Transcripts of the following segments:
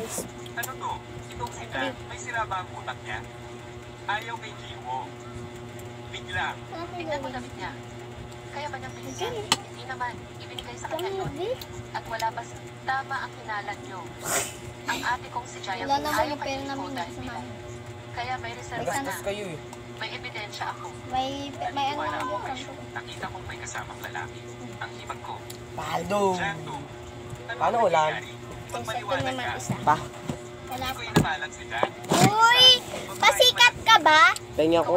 guys. Ano to? Itong si Dan, may sira ba ang utak niya? Ayaw kay Jiwo. Bigla. Tingnan mo damit niya. Kaya ba niyang bilisan? Hindi naman. Ibinigay sa kanya yun. At wala pa tama ang hinalan niyo. Ang ate kong si Jaya Wala naman ayaw yung pera kay namin Jiwo dahil sa bilang. namin. Kaya may reserva Nagastos na. kayo eh. May ebidensya ako. May ano Wala lang ako yung kay kanto. Shu. Nakita kong may kasamang lalaki. Ang hibag ko. Paldo. Jando. Paano ulan? Sa ito naman isa. Pa? Wala Hindi ko pa. inamalan si Dan. Uy! Pasikat ka ba? Pengi ako.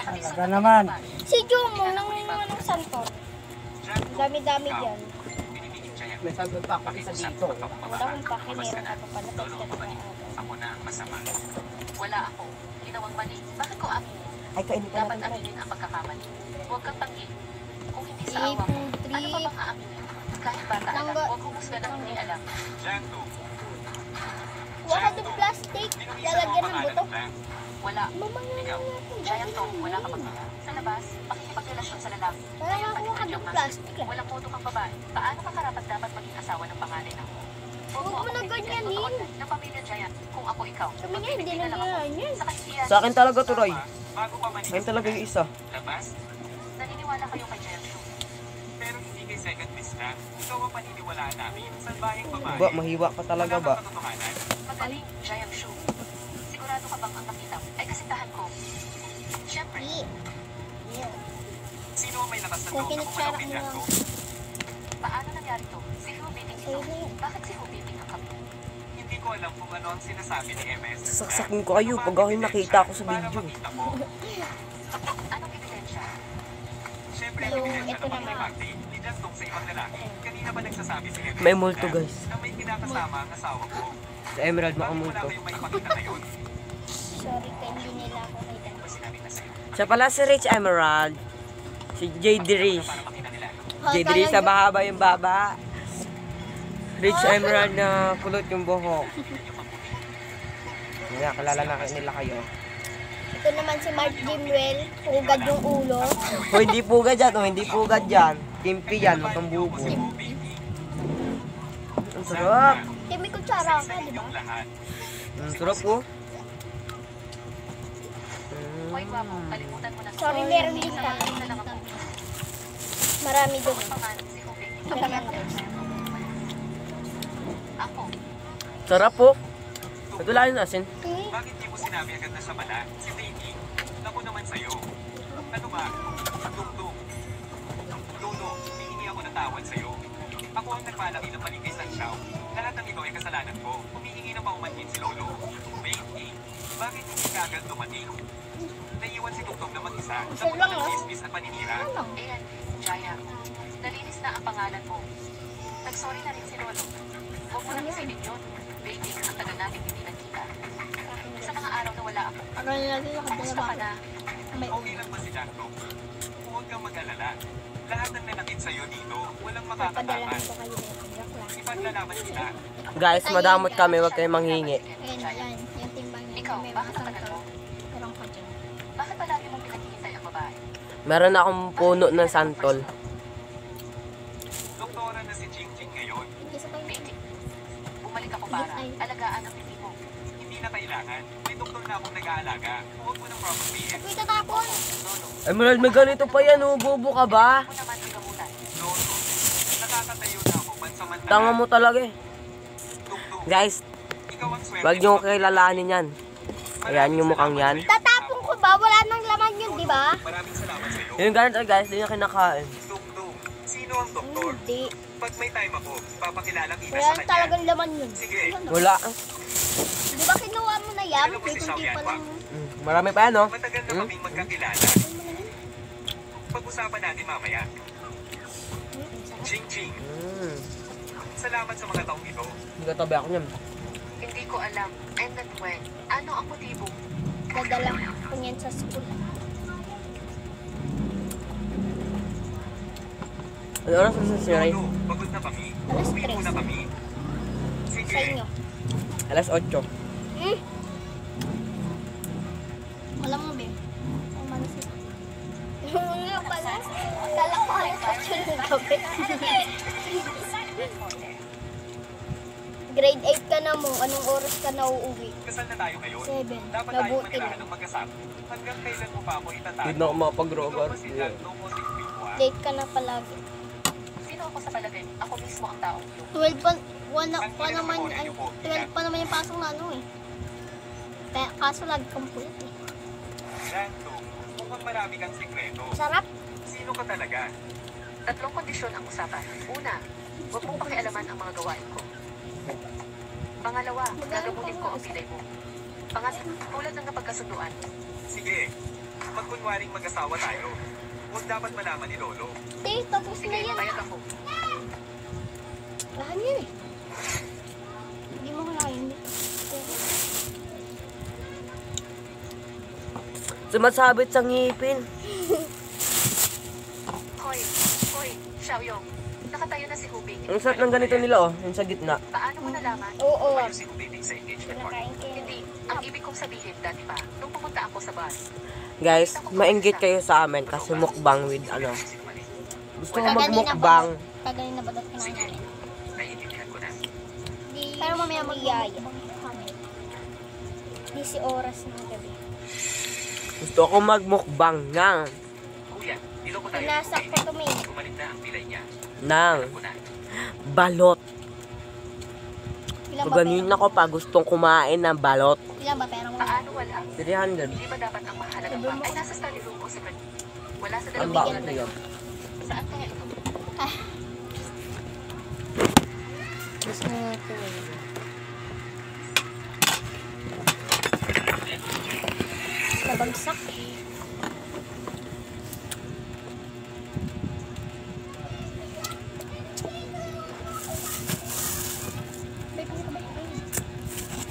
Talaga naman. Si Jumong nang ng santo. Dami-dami yan. May sagot pa ako isa dito. Wala akong pakimeron ka pa pala pasikat ka agad. Ako na ang masama. Wala ako. Ginawang mali. Bakit ko aminin? Ay, kainin ka Dapat natin. aminin ang pagkakamali. Huwag kang tanggi. Kung hindi sa Eh, awa mo, putri. ano pa bang aaminin? Kahit bata ka lang, Langga. huwag humusga ng hindi alam. Jando. Huwag ka ng plastic. Lalagyan ng buto. Wala. Mamaya Giant Tom, wala ka magkita. Sa labas, pakikipagrelasyon sa lalaki. Wala nga kuha ka ng plastic eh. Walang modo kang babae. Paano ka karapat dapat maging asawa ng panganay ng Huwag mo na ganyanin. ng pamilya Giant. Kung ako ikaw, Kami nga, hindi na ganyan. sa kahihiyan, Sa akin talaga to, Roy. Bago pa manigas Ayun talaga yung isa. labas, naniniwala kayo kay Giant Tom. pero hindi kay second miss na. Ikaw ang paniniwalaan namin. Salbahing babae. Ba, mahiwa ka talaga ba? Wala kang katotohanan. Magaling, Giant Shoe. Sigurado ka bang ang nakita ay kasintahan ko? Siyempre, Yeah. Sino ang may lakas na Kung loob na kinitsara kumalapit mo yan lang. to? paano nangyari to? Si Hu Biting ito. Sa'yo na yan. Bakit si Hu Biting ang kampo? Hindi ko alam kung ano ang sinasabi ni MS. Sasaksakin ko kayo pag ako yung nakita ko sa Para video. makita mo. Anong ebidensya? Siyempre, So, ebidensya ito na naman. pagpapakti ni Jantong sa ibang lalaki. Kanina ba nagsasabi si MS May multo, guys. na may kinakasama ang asawa ko? Sa Emerald Bakit wala makamulto. kayong maipakita ngayon? Sorry ka, hindi nila ako kita. Ba sinabi na sa'yo? Siya pala si Rich Emerald. Si JD Rich. Para makita nila. JD Rich sa bahaba yung baba. Rich Emerald na kulot yung buhok. Nga, kilala na nila kayo. Ito naman si Mark Jimwell. Hugad yung ulo. O hindi pugad yan, o hindi pugad yan. Kimpi yan, matang bubo. Ang sarap. Kaya may kutsara ka, di ba? Lahat. Ang sarap po. Hoy, guwapo, kalimutan mo na to. Sorry, meron din ka. Na lang ako. Marami doon. Pangalan si Hu Biting. Ito naman guys. Ako. Sarap po. Ito lang yung asin. Bakit di mo sinabi agad na siya pala? Si Baby. Naku naman sa'yo. Ano ba? Dungdung. Lolo, hihingi ako ng tawad sa'yo. Ako ang nagpalaki ng mali kay Sanxiao. Lahat ng ito ay kasalanan ko. Humihingi ng paumanhin si Lolo. Baby, bakit hindi ka agad dumating? Naiiwan si Tungtong na mag-isa sa Isa lang, puno ng ah. chismis at paninira. Ayan, Jaya. Nalinis na ang pangalan mo. Nagsorry na rin si Lolo. Huwag mo nang isipin yun. Baby, ang tagal natin hindi nagkita. Sa mga araw na wala ako, Akala nila din kamusta ka na? May Okay lang ba si Jacko? Huwag kang mag-alala. Lahat ng nanakit sa'yo dito, walang padala makakatakas. ko kayo. Joke lang. Ipaglalaban kita. Guys, madamot kami, huwag kayong manghingi. Ayan, ayan. Yung timbang niya. Ikaw, May bakit mga ang tagal mo? Meron ka dyan. Bakit palagi mong pinaghihintay ang babae? Meron akong puno ng santol. Doktora na si Ching Ching ngayon. Isa pa yun. Baby, bumalik ako para alagaan ang pipi mo. Hindi na kailangan. May doktor na akong nag-aalaga. Huwag mo ng property. Uy, tatapon. Lolo, Emerald, may ganito pa yan, oh. Bobo ka ba? ako naman ang gamutan. Lolo, nakakatayo na ako pansamantala. Tanga mo talaga eh. Tungtong, Guys, ikaw ang swerte. wag nyo kilalanin yan. Ayan yung mukhang yan. Tatapon ko ba? Wala nang laman yun, di ba? Maraming salamat sa'yo. Yung ganito guys, hindi nyo kinakain. Tungtong, sino ang doktor? Hindi. Pag may time ako, papakilala kita Wala sa nang kanya. talagang laman yun. Sige. Wala. Di ba kinuha mo na yan? Ano po May si kunti Xiao pa Yan lang. Marami pa yan, oh. Matagal na kaming magkakilala. Pag-usapan natin mamaya. Ching Ching, salamat sa mga taong ito. Hindi ka tabi ako niyan. Hindi ko alam. And then when? Ano ang motibo? Dadala ko niyan sa school. Ano oras na si Ray? Lolo, pagod na kami. Alas Uwi 3. muna kami. Sige. Sa inyo. Alas 8. Wala mo, be. Ang manisip. Yung nga pala. Kala ko alas 8 ng gabi. Grade 8 ka na mo. Anong oras ka na uuwi? Kasal na tayo ngayon. 7. Dapat tayong Mabuti manilahan na. ng magkasama. Hanggang kailan mo pa ako itatago? Hindi na ako makapag-robot. Ikaw ba si Jack Lomotic Bigwa? Late ka na palagi. Sino ako sa palagay? Ako mismo ang taong ito. 12 pa, wala Ang pa naman, pinag-memorya niyo po, 12 pa naman yung pasok na ano eh. Kaya, kaso lagi kang pulit eh. Random, mukhang marami kang sikreto. Sarap. Sino ka talaga? Tatlong kondisyon ang usapan. Una, huwag mong pakialaman ang mga gawain ko. Pangalawa, gagamutin ko ang pilay mo. Pangatlo, tulad ng napagkasunduan. Sige, magkunwaring mag-asawa tayo. Huwag dapat malaman ni Lolo. Tapos Sige, na yan. payag ako. Lahan yan eh. Hindi mo kailangan dito. Sumasabit sa ngipin. Hoy, Xiaoyong. Nakatayo na si Hubing. Ang sarap ng ganito nila oh, yung sa gitna. Paano mo nalaman? Oo. Tumayo si Kubibig sa engagement party. Kinakain ko yan. Hindi. Ang ibig kong sabihin dati pa, nung pumunta ako sa bar. Guys, mainggit kayo sa amin kasi mukbang with ano. Gusto ko magmukbang. Kaganina ba dapat kinain namin? Naiintindihan ko na. Pero mamaya mag-mukbang kami. 10 oras ng gabi. Gusto ko magmukbang Kuya, niloko tayo. Pinasak ko to, May. Bumalik na ang pilay niya. ng Alam ko na. balot. Ilan So, ba ganun ako pa gustong kumain ng balot. Ilan ba pera mo? Paano wala? 300. Hindi ba dapat ang mahalagang pa ay nasa study room o sa kanya? Wala sa Ang dalawang bakit bigyan na yun? Saan kaya ito? Gusto mo ito eh. Nabagsak.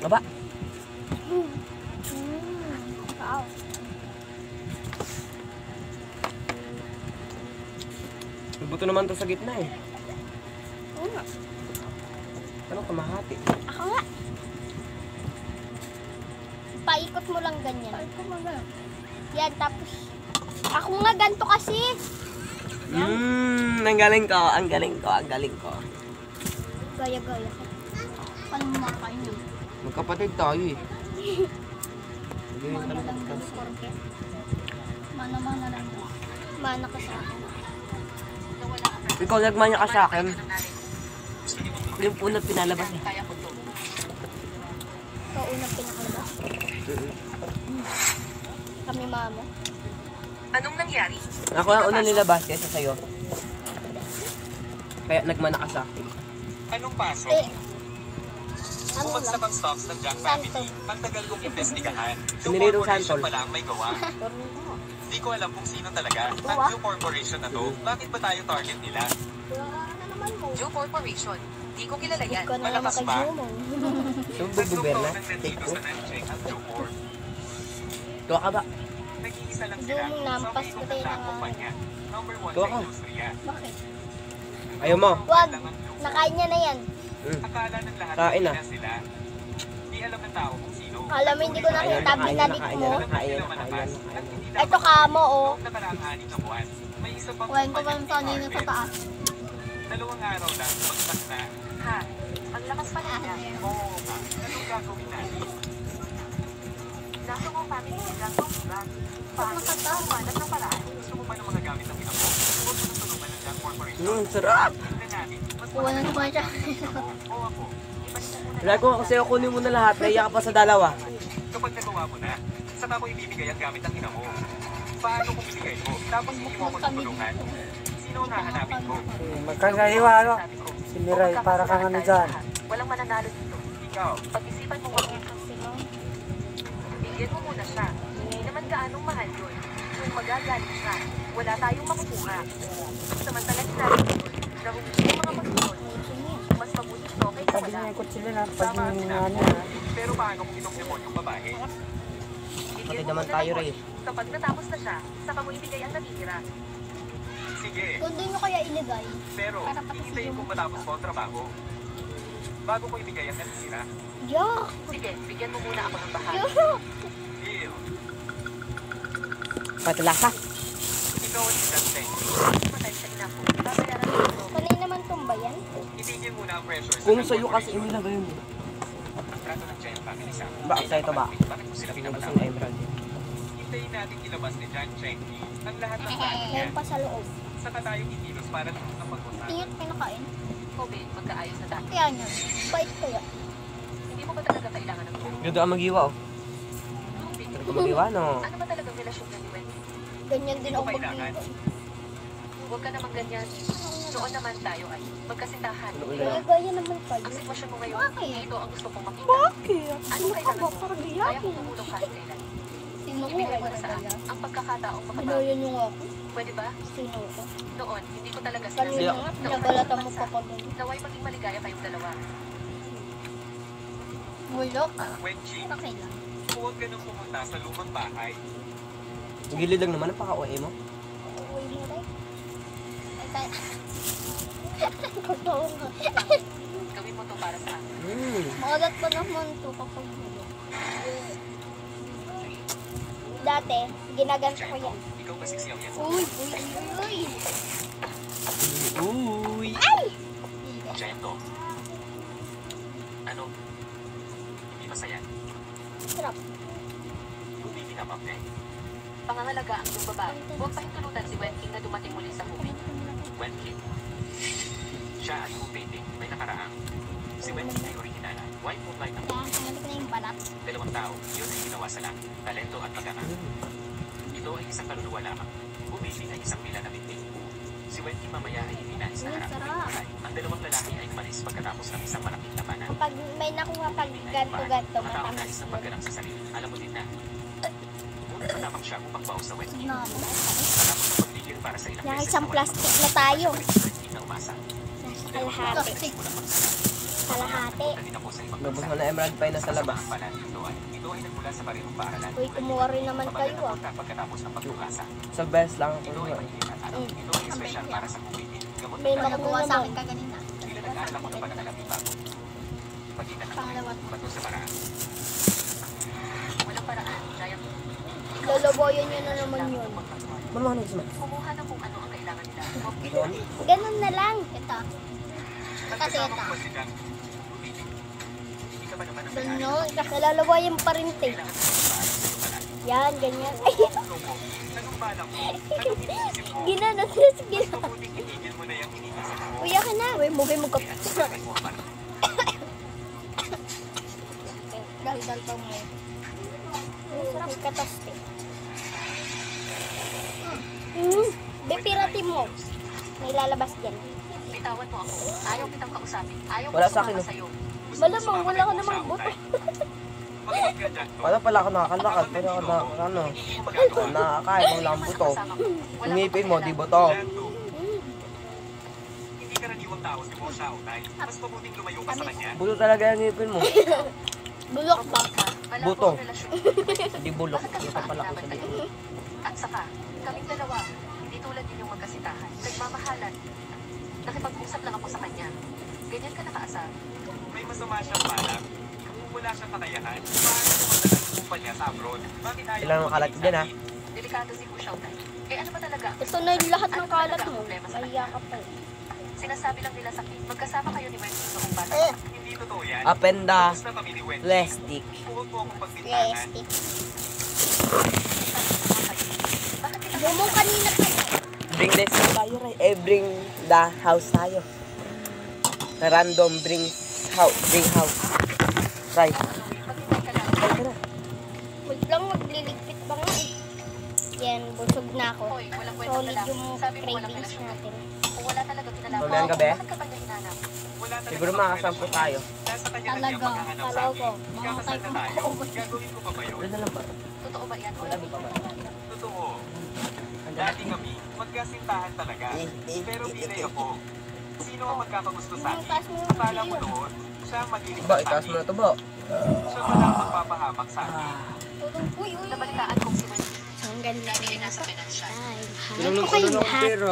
Aba, Wow. buto naman to sa gitna eh. Oo nga. Anong kamahati? Ako nga. Paikot mo lang ganyan. Paikot mo lang. Yan, tapos. Ako nga, ganito kasi. Ang galing ko, ang galing ko, ang galing ko. Gaya-gaya ka. Paano mo makain yun? Magkapatid tayo eh. Mana lang daw sa korke. Mana lang daw. Mana ka sa akin. Nawala ka na. Ikaw nagmanya ka sa akin. Ng nanay ko. Yung punot pinalabas eh. Kaya ko to. Ikaw unang pinakalabas. Kami mama. Anong nangyari? Ako ang unang nilabas kaysa sa'yo. Kaya nagmana ka sa akin. Anong paso? Ano Bumagsak lang? ang stocks ng Jack Santo. family. Ang tagal kong investigahan. Sinirito Corporation Santol. pala ang may gawa. Di ko alam kung sino talaga. Ang Gawa? New Corporation na to, bakit ba tayo target nila? Joe Corporation. Di ko kilala yan. Ikaw na naman Malakas kay pa. Jumo. Yung Tatlong bububerna, taon nang take nandito ko. sa Nancheng ang Joe Corp. Tuwa ka ba? Nag-iisa lang sila. Doon nampas Sa ko may tayo ng ng- kumpanya. Number 1 Tuwa sa ka. industriya. Bakit? Ayaw mo. Wag. Lang ang Joe Corp. Nakain niya na yan. Akala ng lahat Kain na na. sila. Di alam ng tao kung sino. Alam mo, hindi ko nakita binalik mo. Nakain. Ito kamo, oh. Noong nakaraang 6 na buwan, may isa pang Kuhain ko pa kumpanya yung sanay na sa Marvel. taas. 2 araw lang, bagsak na. Ha? Ang lakas pa nila. Oo, anong gagawin natin? Nasa kong family nila ko, diba? Paano ka daw? Manap ng paraan. Gusto mo ba ng mga gamit ng pinako? Huwag mo tulungan ng Jack Corporation. Sarap! Tingnan natin. Mas Kuha na naman siya. o ako. Wala ko kasi ako kunin mo na lahat. Naiya ka pa sa dalawa. Kapag nagawa mo na, saka ko ibibigay ang gamit ng ina mo. Paano kung ibigay ko? Tapos hindi mo ako tutulungan. Sino ang hahanapin ko? Magkakaiwalo. Sabi ko, Si Miray, para kang ano dyan. walang mananalo dito. Ikaw, Pag-isipan mo wag bigyan mo muna siya. Hindi naman gaanong mahal yun. Kung magagaling siya, wala tayong makukuha. Samantala sinabi ko yun, na humingi ng mga pagsunod. Mas mabuti ito kaysa Sabi wala. niya yung kutsilyo na pag tama ang yung sinabi ano mo. ha. Pero paano kung itong demonyong babae? Bigyan Kapatid mo naman muna tayo, ng Ray. konti. Kapag natapos na siya, saka mo ibigay ang natitira. Sige, Kung doon nyo kaya ilagay. pero Para tapos hihintayin yung- kong matapos ko ang trabaho. Bago ko ibigay ang natitira. Yuck! Sige, bigyan mo muna ako ng bahagi. Yuck! Deal. Patalasa. Ikaw ang isang thank you. Matay sa ina ko. Babayaran ko ito. Panay naman Quantum ba yan? Itigil muna ang pressure sa Kung sa'yo corporation. kasi inilagay yun. Ang trato ng Giant Family sa akin. Ba, sa ito ba? Bakit mo sila Pinabos pinapatawag? ng Emerald. Hintayin natin ilabas ni John Chenky ang lahat ng plano niya. Meron pa sa loob. Saka tayo kikilos para tulog ng pag-usap. Tingin pinakain. Kobe, magkaayos na tayo. Kaya niya. Bait kaya. Hindi mo ba talaga kailangan ng tulong? Ganda ang mag-iwa, oh. Kobe, Pero kung mag-iwa, no? ano ba talagang relasyon niya ni Wendy? Ganyan din ako Kailangan. mag-iwa. Huwag ka naman ganyan. Noon naman tayo ay magkasintahan. Gaya naman kayo. Ang sitwasyon mo ngayon, Bakit? ito ang gusto kong makita. Bakit? Ano kailangan mo? Kaya kong tumulong kahit kailan. Sino ko Ibigay mo ba na sa akin talaga? ang pagkakataong makabago. Binoyan niyo nga ako. Pwede ba? Sino ko? Noon, hindi ko talaga Kanina sinasabi. nga, pinabalatan mo pa kami. Naway maging maligaya kayong dalawa. Bulok? Wenchi, Okay lang. huwag ka nang pumunta sa lumang bahay. Gilid lang naman ang paka-OA mo. Uwi mo rin. Ay, tayo. Totoo nga. Gawin mo to para sa akin. Maulat pa naman ito kapag bulok. Dati, ginaganto ko yan. Ikaw ba siksiyaw yan? Uy, uy, uy, uy. Uy! Ay! Gianto. Ano? Hindi masaya. Sarap. Hindi na mapre. Pangangalagaan yung babae. Huwag pahintulutan si Wenking na dumating muli sa hubin. Wenki. Siya ay upating may nakaraang. Si Wenki ay original. Why moonlight ang Kaya, hanap na yung balat. dalawang tao? Yun ay ginawa sa lang. Talento at pagkaka. Ito ay isang kaluluwa lamang. Upating ay isang pila na binti. Si Wenki mamaya ay itinais na harap. Sarap. Ang dalawang lalaki ay umalis pagkatapos ng isang malaking labanan. Kapag may nakuha pag ganto-ganto, Mga tao nais matamis ng yun. pagganang sa sarili. Alam mo din na. Ngunit matapang siya upang bawas sa Wenki. No, Matapos ng pagtigil para sa ilang Naka beses isang na plastic na tayo. Wenki na umasa. Nasa kalahati. Kalahati. Din ako sa ibang Nabos mo na Emerald pa yun nasa labas. Ito ay nagmula sa parehong paaralan. Uy, kumuha rin naman kayo ah. Pagkatapos ng pagtukasa. Sa best lang Ito ako ay nga. mainit at ano. Ito ay espesyal para sa kumitin. Gamot May na makuha sa akin kaganina. Sila nag-aaral ako ng pananalang bago. Pagkita ng Pangalawa. bato sa paraan. Walang paraan, Giant. Loloboyan nyo na naman yun. Manuhanap sa Kumuha ng kung ano ang kailangan nila. Huwag Doon? Ganun na lang. Ito. At Kasi kasama ito. ko ba si Jack? Hindi ka ba naman ang Ganun. Kasi loloboyan pa rin ito. kailangan sa pagpaaral sa iyo pala? Yan, ganyan. Ay, Anong balak mo? Anong iniisip mo? ginanon. Mas mabuting itigil mo na yung iniisip mo. Uya ka na. Uy, mugay mo ka. Kaya ang sabi mo ang parang Dal-dal pa mo. Sarap kataste. Bepirati mo. May lalabas dyan. bitawan mo ako. Ayaw kitang kausapin. Ayaw Wala ko sa akin, sumama oh. sa'yo. Malamang, wala ka namang buto. Makinig ka dyan. Wala pala ako nakakalakad, pero ako na, ano, nakakain mo lang buto. Kasama ko. Wala Umipin akong mo, kailangan. di buto. Janto. Hindi karaniwang tao si Boss Shaotay. Mas mabuting lumayo ka sa kanya. Buto talaga yung ngipin mo. Bulok ba? Wala Buto. akong relasyon. Hindi bulok. Bakit kami Ito pala ko pakilaban sa kayo? dito. At saka, kaming dalawa, hindi tulad din yung magkasitahan. Nagmamahalan. Nakipag-usap lang ako sa kanya. Ganyan ka nakaasar. May masama siyang balak. Kung wala siyang kakayahan, paano mo ng kumpanya sa abroad? Bakit ayaw Kailangan mo kalat maging dyan, ha? sabi? Delikado si Kushautay. Eh ano ba talaga? Ito na yung lahat ng kalat mo. Kaya ka pa. Sinasabi lang nila sa akin, magkasama kayo ni Wendy noong bata. Hindi totoo yan. Up and the Tapos na kami ni Wendy. plastic. Huwag mo akong Yes, pagbintangan. it. Bakit kita Bumong kanina pa. Bring this tayo, Ray. Bring the house tayo. Random brings house. Bring house. Ray. maghintay ka lang? Ito na. Wait lang, magliligpit pa nga eh. Yan, busog na ako. Hoy, walang kwentang Solid lalaki. yung Sabi mo walang cravings relasyon. natin. Kung wala talaga kinalaman, Mamayang gabi? bakit ka ba niya hinanap? Wala talaga Siguro akong makasampu relasyon. tayo. Nasa kanya na Talaga, niya maghahanap sa talaga. akin. Ikakasal na tayo. Gagawin ko pa ba yun? Wala na lang ba? Totoo ba yan? Wala mo pa ba? Totoo. Andyan Dati na. kami, magkasintahan talaga. Pero pilay ako. Sino ang magkakagusto sa Yung taas akin? mo yung Akala mo video. noon, siya ang magiging Ba, itaas mo na to ba? Siya pala ang magpapahamak sa akin. Uy, uy. Nabalitaan kong si Wendy. Ang ganda. Dati ay nasa pinansyal. Ay, Tulong ko ng kayo tulong ng lahat. pero.